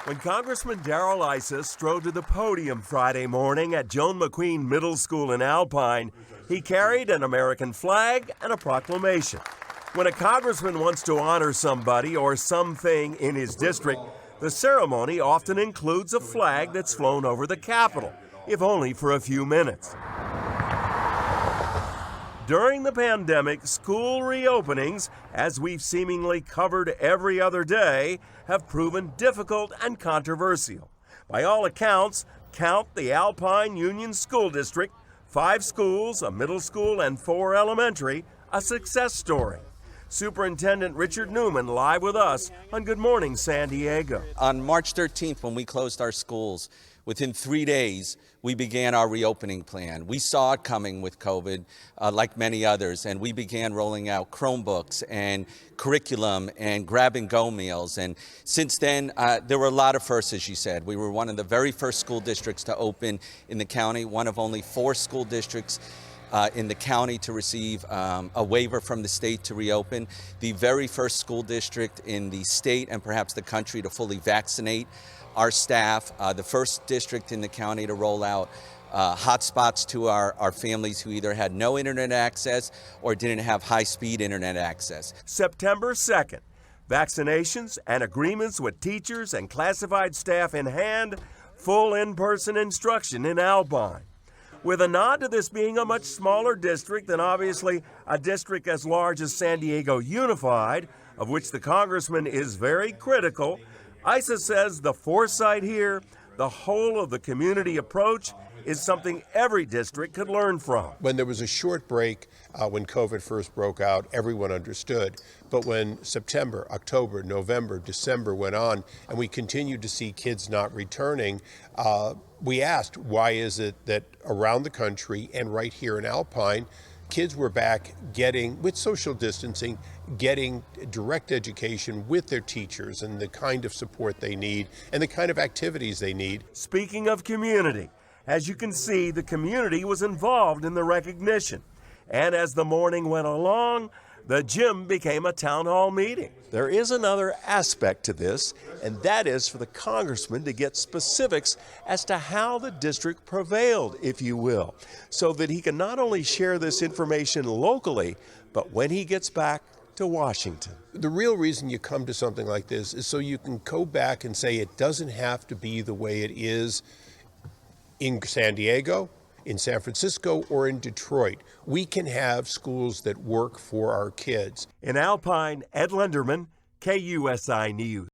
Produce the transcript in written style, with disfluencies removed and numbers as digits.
When Congressman Issa strode to the podium Friday morning at Joan MacQueen Middle School in Alpine, he carried an American flag and a proclamation. When a congressman wants to honor somebody or something in his district, the ceremony often includes a flag that's flown over the Capitol, if only for a few minutes. During the pandemic, school reopenings, as we've seemingly covered every other day, have proven difficult and controversial. By all accounts, count the Alpine Union School District, 5 schools, a middle school and 4 elementary, a success story. Superintendent Richard Newman live with us on Good Morning San Diego. On March 13th, when we closed our schools, within 3 days, we began our reopening plan. We saw it coming with COVID, like many others, and we began rolling out Chromebooks and curriculum and grab-and-go meals. And since then, there were a lot of firsts, as you said. We were one of the very first school districts to open in the county, one of only 4 school districts in the county to receive a waiver from the state to reopen, the very first school district in the state and perhaps the country to fully vaccinate our staff, the first district in the county to roll out hotspots to our families who either had no internet access or didn't have high-speed internet access. September 2nd, vaccinations and agreements with teachers and classified staff in hand, full in-person instruction in Alpine. With a nod to this being a much smaller district than obviously a district as large as San Diego Unified, of which the congressman is very critical, Issa says the foresight here, the whole of the community approach, is something every district could learn from. When there was a short break when COVID first broke out, everyone understood. But when September, October, November, December went on, and we continued to see kids not returning, we asked, why is it that around the country and right here in Alpine, kids were back getting, with social distancing, getting direct education with their teachers and the kind of support they need and the kind of activities they need. Speaking of community, as you can see, the community was involved in the recognition. And as the morning went along, the gym became a town hall meeting. There is another aspect to this, and that is for the congressman to get specifics as to how the district prevailed, if you will, so that he can not only share this information locally, but when he gets back to Washington. The real reason you come to something like this is so you can go back and say it doesn't have to be the way it is in San Diego, in San Francisco, or in Detroit. We can have schools that work for our kids. In Alpine, Ed Linderman, KUSI News.